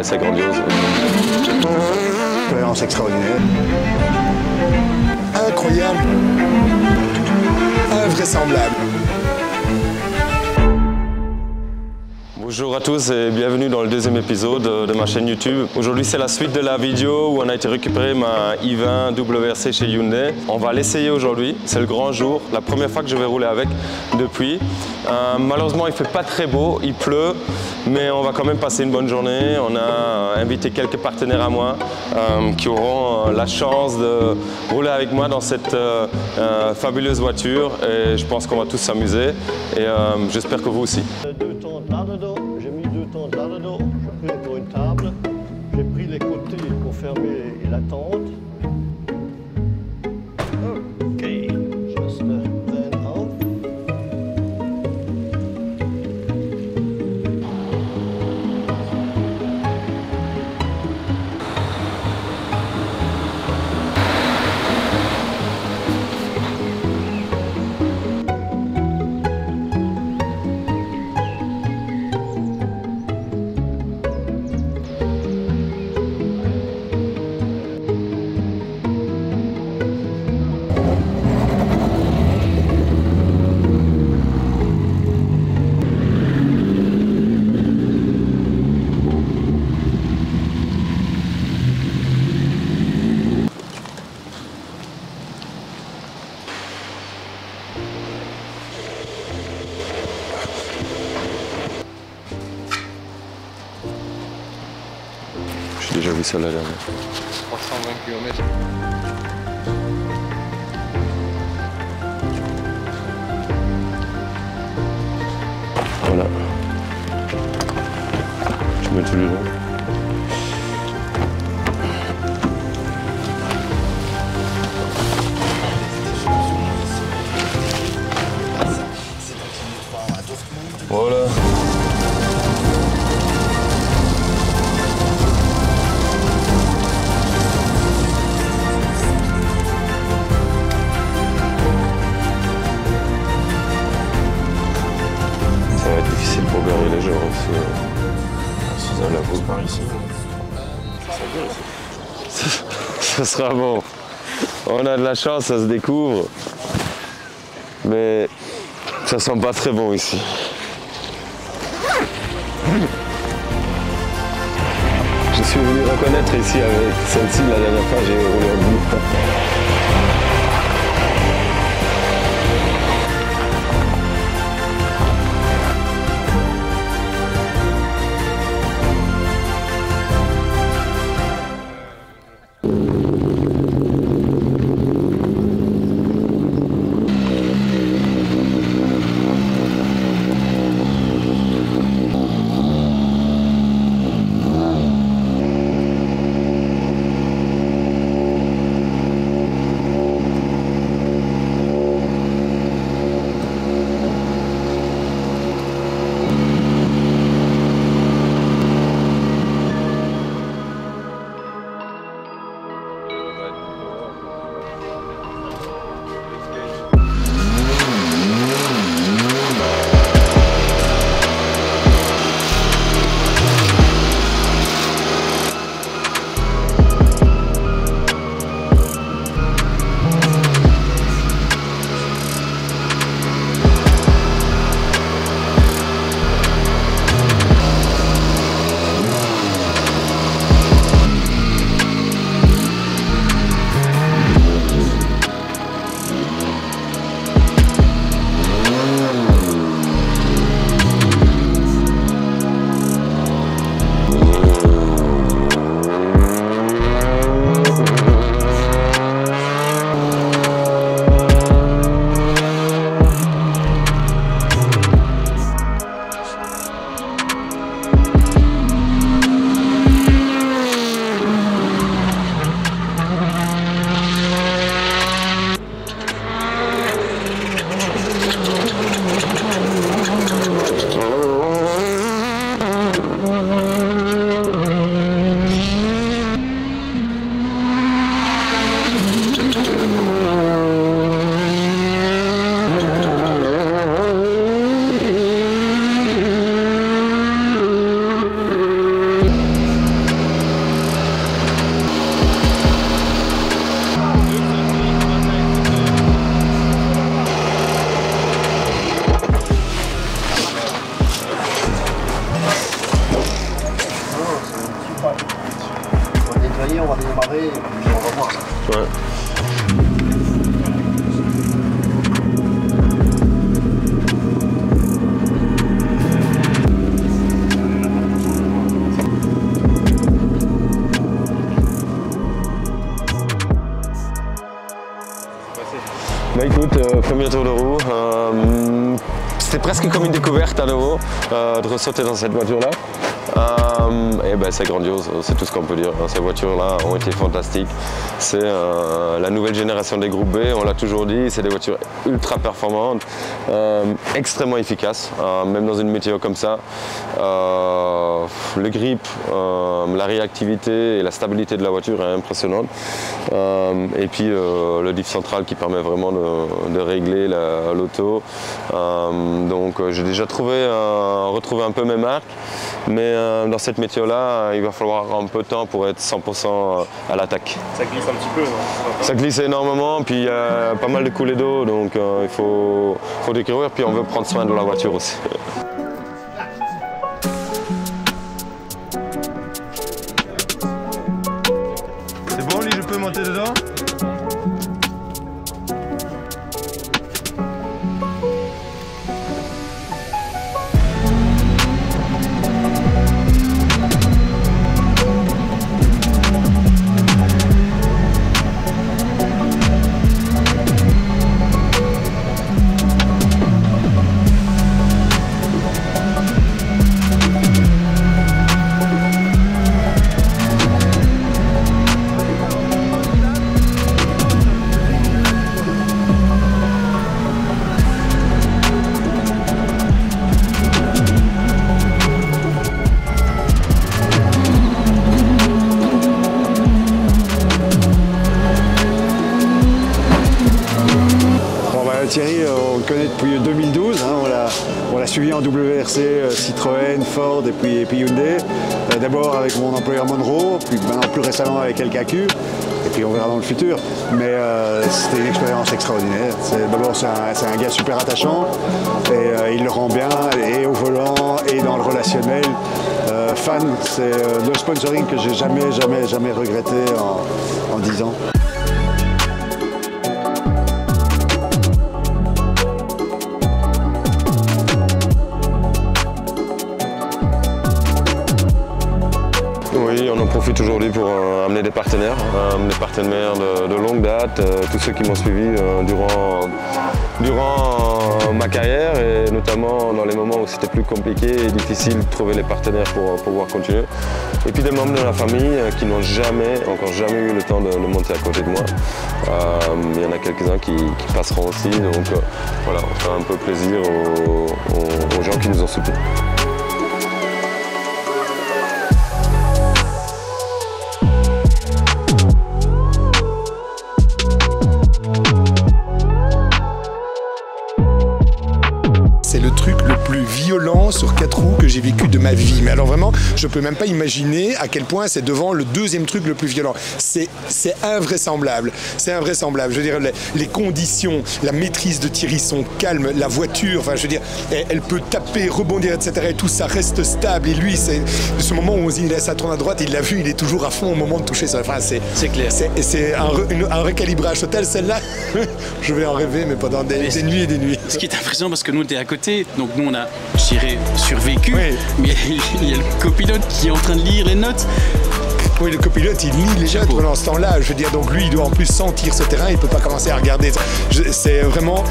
assez grandiose. Expérience extraordinaire. Incroyable. Invraisemblable. Bonjour à tous et bienvenue dans le deuxième épisode de ma chaîne YouTube. Aujourd'hui c'est la suite de la vidéo où on a été récupérer ma i20 WRC chez Hyundai. On va l'essayer aujourd'hui, c'est le grand jour, la première fois que je vais rouler avec depuis. Malheureusement il fait pas très beau, il pleut, mais on va quand même passer une bonne journée. On a invité quelques partenaires à moi qui auront la chance de rouler avec moi dans cette fabuleuse voiture et je pense qu'on va tous s'amuser et j'espère que vous aussi. Deux tentes là-dedans, j'ai mis deux tentes là-dedans, j'ai pris encore une table, j'ai pris les côtés pour fermer la tente. Ok, just then out. J'ai déjà vu ça la dernière. 320 km. Voilà. Je mets tout le long. Voilà. Ça va être difficile pour garer les gens sous un labo par ici. Ça sera bon. On a de la chance, ça se découvre. Mais ça sent pas très bon ici. Je suis venu reconnaître ici avec celle-ci la dernière fois, j'ai roulé en bout. premier tour de roue. C'était presque comme une découverte à nouveau de ressauter dans cette voiture-là. Et ben c'est grandiose, c'est tout ce qu'on peut dire. Ces voitures-là ont été fantastiques. C'est la nouvelle génération des groupes B, on l'a toujours dit, c'est des voitures ultra performantes, extrêmement efficaces, même dans une météo comme ça. Le grip, la réactivité et la stabilité de la voiture est impressionnante. Et puis le diff central qui permet vraiment de régler l'auto. Donc j'ai déjà retrouvé un peu mes marques, mais dans cette météo-là, il va falloir un peu de temps pour être 100% à l'attaque. Ça glisse un petit peu, non? Ça glisse énormément, puis il y a pas mal de coulées d'eau, donc il faut découvrir, puis on veut prendre soin de la voiture aussi. C'est bon, lui, je peux monter dedans? Thierry, on le connaît depuis 2012, hein, on l'a suivi en WRC, Citroën, Ford et puis Hyundai. D'abord avec mon employeur Monroe, puis maintenant plus récemment avec LKQ, et puis on verra dans le futur. Mais c'était une expérience extraordinaire. D'abord c'est un gars super attachant, et il le rend bien, et au volant, et dans le relationnel. Fan, c'est le sponsoring que j'ai jamais regretté en 10 ans. Oui, on en profite aujourd'hui pour amener des partenaires de longue date, tous ceux qui m'ont suivi durant ma carrière, et notamment dans les moments où c'était plus compliqué et difficile de trouver les partenaires pour pouvoir continuer. Et puis des membres de la famille qui n'ont encore jamais eu le temps de monter à côté de moi. Il y en a quelques-uns qui passeront aussi, donc voilà, on fait un peu plaisir aux gens qui nous ont soutenus. C'est le truc le plus violent sur 4 roues que j'ai vécu de ma vie. Mais alors vraiment, je peux même pas imaginer à quel point c'est devant le deuxième truc le plus violent. C'est invraisemblable. C'est invraisemblable. Je veux dire, les conditions, la maîtrise de Thierry, son calme, la voiture, enfin je veux dire, elle peut taper, rebondir, etc. Et tout ça reste stable. Et lui, c'est ce moment où ça tourne à droite, il l'a vu, il est toujours à fond au moment de toucher ça. Enfin, c'est clair. C'est un recalibrage total. Celle-là, je vais en rêver, mais pendant des nuits et des nuits. Ce qui est impressionnant, parce que nous, on était à côté. Donc nous on a, je dirais, survécu, oui. Mais il y a le copilote qui est en train de lire les notes. Oui, le copilote il lit les notes pendant ce temps-là. Je veux dire, donc lui il doit en plus sentir ce terrain, il peut pas commencer à regarder. C'est vraiment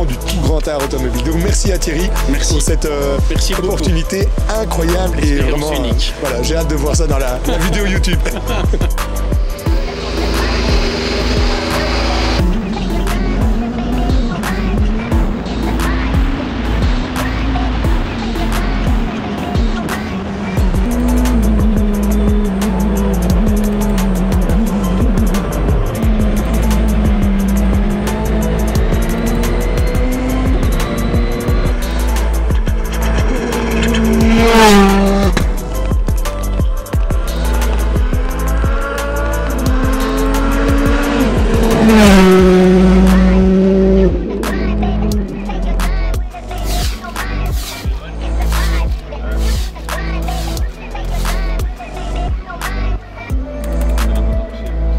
du tout grand art automobile. Donc merci à Thierry pour cette opportunité incroyable et vraiment unique. Voilà, j'ai hâte de voir ça dans la vidéo YouTube.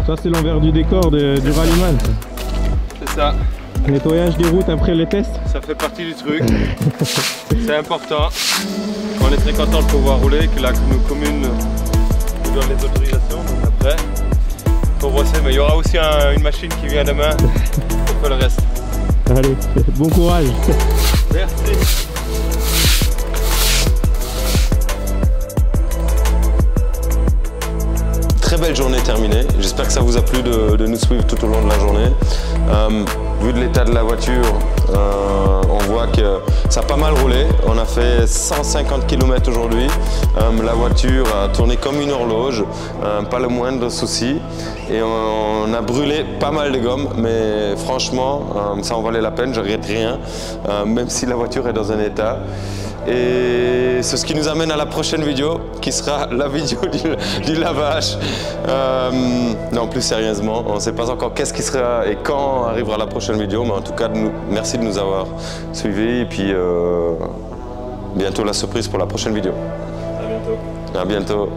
Ça c'est l'envers du décor du rallyman. C'est ça. Nettoyage des routes après les tests. Ça fait partie du truc. C'est important. On est très content de pouvoir rouler, que la commune nous donne les autorisations. Donc après, il faut brosser. Mais il y aura aussi une machine qui vient demain pour faire le reste. Allez, bon courage. Merci. Très belle journée terminée. J'espère que ça vous a plu de nous suivre tout au long de la journée. Vu de l'état de la voiture, on voit que ça a pas mal roulé. On a fait 150 km aujourd'hui. La voiture a tourné comme une horloge, pas le moindre souci. Et on a brûlé pas mal de gomme, mais franchement, ça en valait la peine, je regrette rien, même si la voiture est dans un état. Et c'est ce qui nous amène à la prochaine vidéo, qui sera la vidéo du lavage. Non, plus sérieusement, on ne sait pas encore qu'est-ce qui sera et quand arrivera la prochaine vidéo, mais en tout cas, merci de nous avoir suivis. Et puis, bientôt la surprise pour la prochaine vidéo. À bientôt. À bientôt.